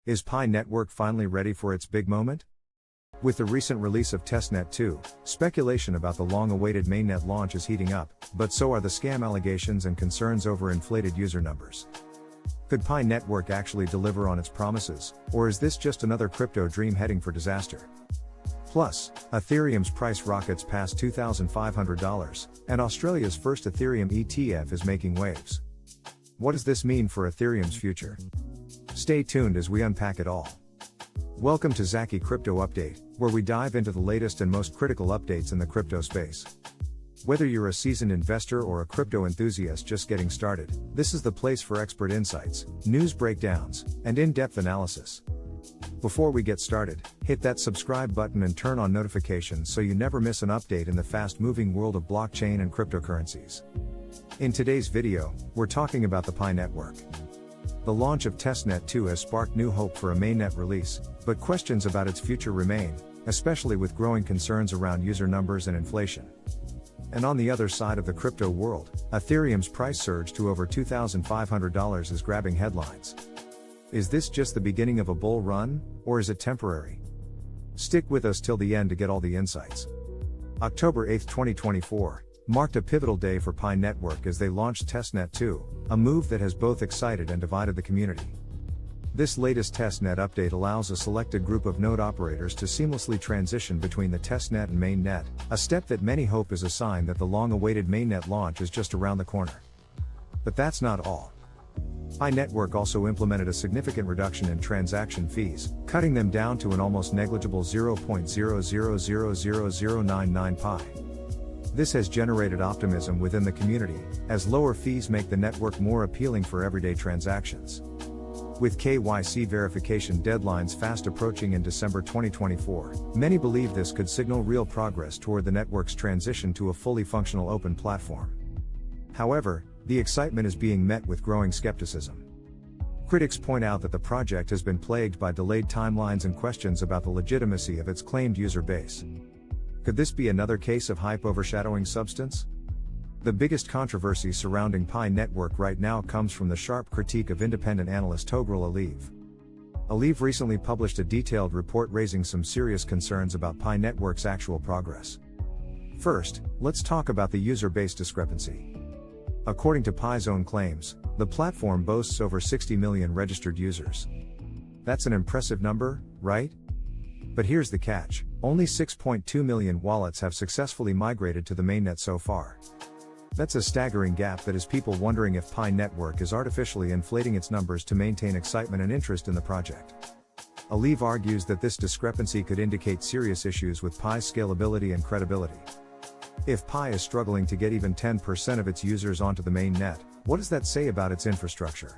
Is Pi Network finally ready for its big moment? With the recent release of Testnet 2, speculation about the long-awaited mainnet launch is heating up, but so are the scam allegations and concerns over inflated user numbers. Could Pi Network actually deliver on its promises, or is this just another crypto dream heading for disaster? Plus, Ethereum's price rockets past $2,500, and Australia's first Ethereum ETF is making waves. What does this mean for Ethereum's future? Stay tuned as we unpack it all. Welcome to Zaki Crypto Update, where we dive into the latest and most critical updates in the crypto space. Whether you're a seasoned investor or a crypto enthusiast just getting started, this is the place for expert insights, news breakdowns, and in-depth analysis. Before we get started, hit that subscribe button and turn on notifications so you never miss an update in the fast-moving world of blockchain and cryptocurrencies. In today's video, we're talking about the Pi Network. The launch of Testnet 2 has sparked new hope for a mainnet release, but questions about its future remain, especially with growing concerns around user numbers and inflation. And on the other side of the crypto world, Ethereum's price surge to over $2,500 is grabbing headlines. Is this just the beginning of a bull run, or is it temporary? Stick with us till the end to get all the insights. October 8, 2024, marked a pivotal day for Pi Network as they launched Testnet 2, a move that has both excited and divided the community. This latest testnet update allows a selected group of node operators to seamlessly transition between the testnet and mainnet, a step that many hope is a sign that the long-awaited mainnet launch is just around the corner. But that's not all. Pi Network also implemented a significant reduction in transaction fees, cutting them down to an almost negligible 0.00000099 Pi. This has generated optimism within the community, as lower fees make the network more appealing for everyday transactions. With KYC verification deadlines fast approaching in December 2024, many believe this could signal real progress toward the network's transition to a fully functional open platform. However, the excitement is being met with growing skepticism. Critics point out that the project has been plagued by delayed timelines and questions about the legitimacy of its claimed user base. Could this be another case of hype overshadowing substance? The biggest controversy surrounding Pi Network right now comes from the sharp critique of independent analyst Togrul Aliv. Aliv recently published a detailed report raising some serious concerns about Pi Network's actual progress. First, let's talk about the user base discrepancy. According to Pi's own claims, the platform boasts over 60 million registered users. That's an impressive number, right? But here's the catch, only 6.2 million wallets have successfully migrated to the mainnet so far. That's a staggering gap that has people wondering if Pi Network is artificially inflating its numbers to maintain excitement and interest in the project. Aliv argues that this discrepancy could indicate serious issues with Pi's scalability and credibility. If Pi is struggling to get even 10% of its users onto the mainnet, what does that say about its infrastructure?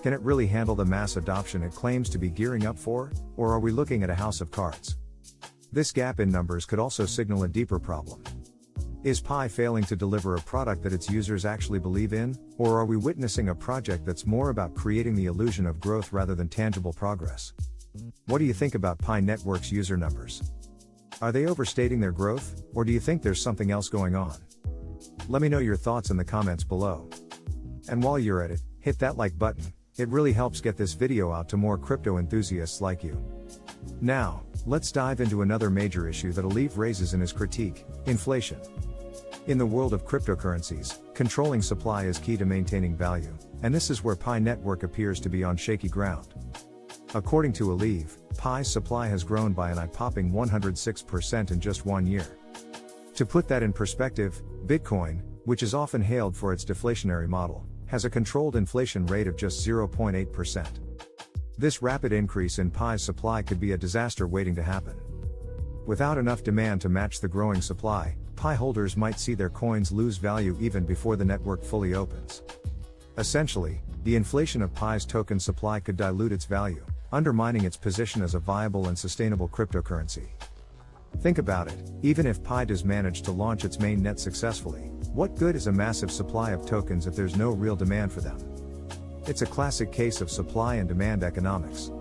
Can it really handle the mass adoption it claims to be gearing up for, or are we looking at a house of cards? This gap in numbers could also signal a deeper problem. Is Pi failing to deliver a product that its users actually believe in, or are we witnessing a project that's more about creating the illusion of growth rather than tangible progress? What do you think about Pi Network's user numbers? Are they overstating their growth, or do you think there's something else going on? Let me know your thoughts in the comments below. And while you're at it, hit that like button. It really helps get this video out to more crypto enthusiasts like you. Now, let's dive into another major issue that Aliv raises in his critique: inflation. In the world of cryptocurrencies, controlling supply is key to maintaining value, and this is where Pi Network appears to be on shaky ground. According to Aliv, Pi's supply has grown by an eye-popping 106% in just 1 year. To put that in perspective, Bitcoin, which is often hailed for its deflationary model, has a controlled inflation rate of just 0.8%. This rapid increase in Pi's supply could be a disaster waiting to happen. Without enough demand to match the growing supply, Pi holders might see their coins lose value even before the network fully opens. Essentially, the inflation of Pi's token supply could dilute its value, undermining its position as a viable and sustainable cryptocurrency. Think about it, even if Pi does manage to launch its mainnet successfully, what good is a massive supply of tokens if there's no real demand for them? It's a classic case of supply and demand economics.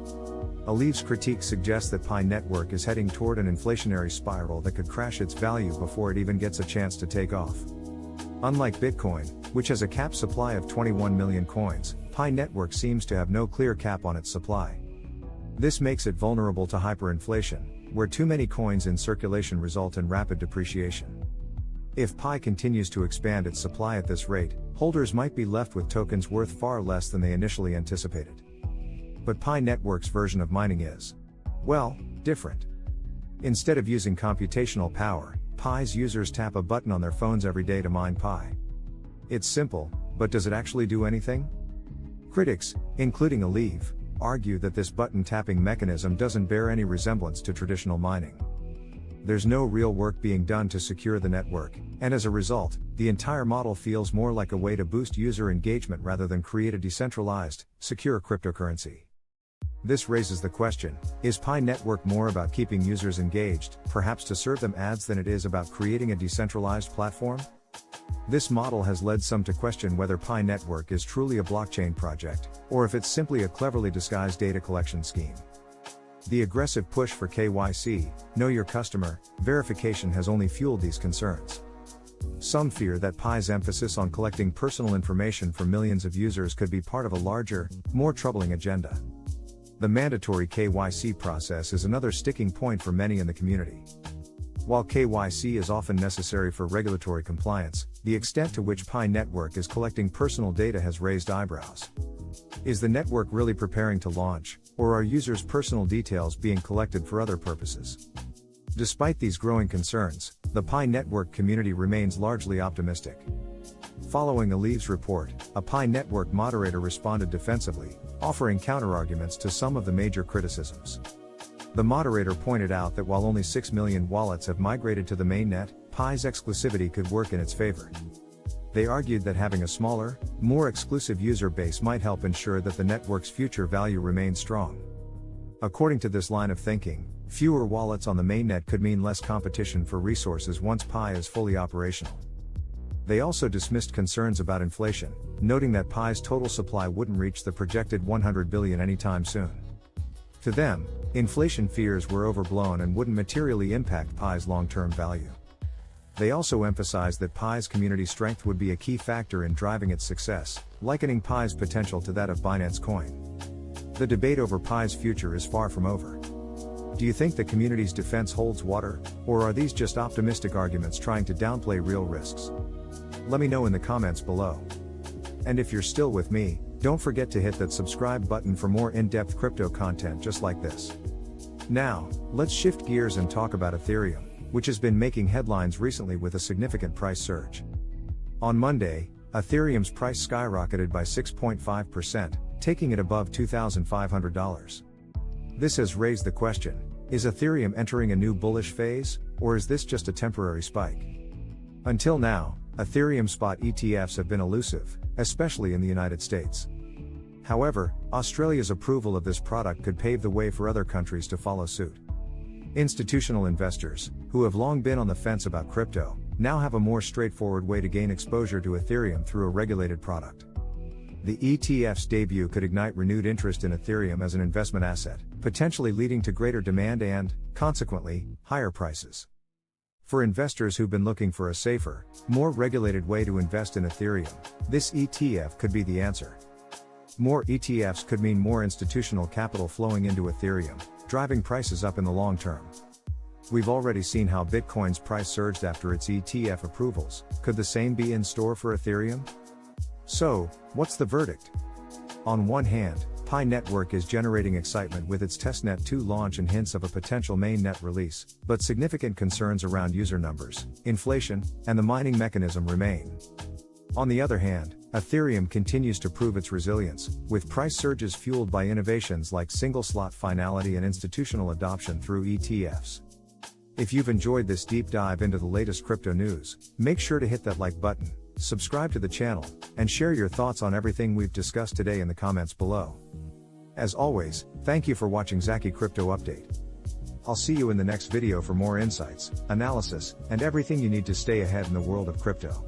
Aliv's critique suggests that Pi Network is heading toward an inflationary spiral that could crash its value before it even gets a chance to take off. Unlike Bitcoin, which has a capped supply of 21 million coins, Pi Network seems to have no clear cap on its supply. This makes it vulnerable to hyperinflation, where too many coins in circulation result in rapid depreciation. If Pi continues to expand its supply at this rate, holders might be left with tokens worth far less than they initially anticipated. But Pi Network's version of mining is, well, different. Instead of using computational power, Pi's users tap a button on their phones every day to mine Pi. It's simple, but does it actually do anything? Critics, including Aleve, argue that this button tapping mechanism doesn't bear any resemblance to traditional mining. There's no real work being done to secure the network, and as a result, the entire model feels more like a way to boost user engagement rather than create a decentralized, secure cryptocurrency. This raises the question, is Pi Network more about keeping users engaged, perhaps to serve them ads, than it is about creating a decentralized platform? This model has led some to question whether Pi Network is truly a blockchain project, or if it's simply a cleverly disguised data collection scheme. The aggressive push for KYC, Know Your Customer, verification has only fueled these concerns. Some fear that Pi's emphasis on collecting personal information from millions of users could be part of a larger, more troubling agenda. The mandatory KYC process is another sticking point for many in the community. While KYC is often necessary for regulatory compliance, the extent to which Pi Network is collecting personal data has raised eyebrows. Is the network really preparing to launch, or are users' personal details being collected for other purposes? Despite these growing concerns, the Pi Network community remains largely optimistic. Following Aleve's report, a Pi Network moderator responded defensively, offering counterarguments to some of the major criticisms. The moderator pointed out that while only 6 million wallets have migrated to the mainnet, Pi's exclusivity could work in its favor. They argued that having a smaller, more exclusive user base might help ensure that the network's future value remains strong. According to this line of thinking, fewer wallets on the mainnet could mean less competition for resources once Pi is fully operational. They also dismissed concerns about inflation, noting that Pi's total supply wouldn't reach the projected 100 billion anytime soon. To them, inflation fears were overblown and wouldn't materially impact Pi's long-term value. They also emphasized that Pi's community strength would be a key factor in driving its success, likening Pi's potential to that of Binance Coin. The debate over Pi's future is far from over. Do you think the community's defense holds water, or are these just optimistic arguments trying to downplay real risks? Let me know in the comments below. And if you're still with me, don't forget to hit that subscribe button for more in-depth crypto content just like this. Now, let's shift gears and talk about Ethereum, which has been making headlines recently with a significant price surge. On Monday, Ethereum's price skyrocketed by 6.5%, taking it above $2,500. This has raised the question, is Ethereum entering a new bullish phase, or is this just a temporary spike? Until now, Ethereum spot ETFs have been elusive, especially in the United States. However, Australia's approval of this product could pave the way for other countries to follow suit. Institutional investors, who have long been on the fence about crypto, now have a more straightforward way to gain exposure to Ethereum through a regulated product. The ETF's debut could ignite renewed interest in Ethereum as an investment asset, potentially leading to greater demand and, consequently, higher prices. For investors who've been looking for a safer, more regulated way to invest in Ethereum, this ETF could be the answer. More ETFs could mean more institutional capital flowing into Ethereum, driving prices up in the long term. We've already seen how Bitcoin's price surged after its ETF approvals. Could the same be in store for Ethereum? So, what's the verdict? On one hand, Pi Network is generating excitement with its Testnet 2 launch and hints of a potential mainnet release, but significant concerns around user numbers, inflation, and the mining mechanism remain. On the other hand, Ethereum continues to prove its resilience, with price surges fueled by innovations like single-slot finality and institutional adoption through ETFs. If you've enjoyed this deep dive into the latest crypto news, make sure to hit that like button, subscribe to the channel, and share your thoughts on everything we've discussed today in the comments below. As always, thank you for watching Zaki Crypto Update. I'll see you in the next video for more insights, analysis, and everything you need to stay ahead in the world of crypto.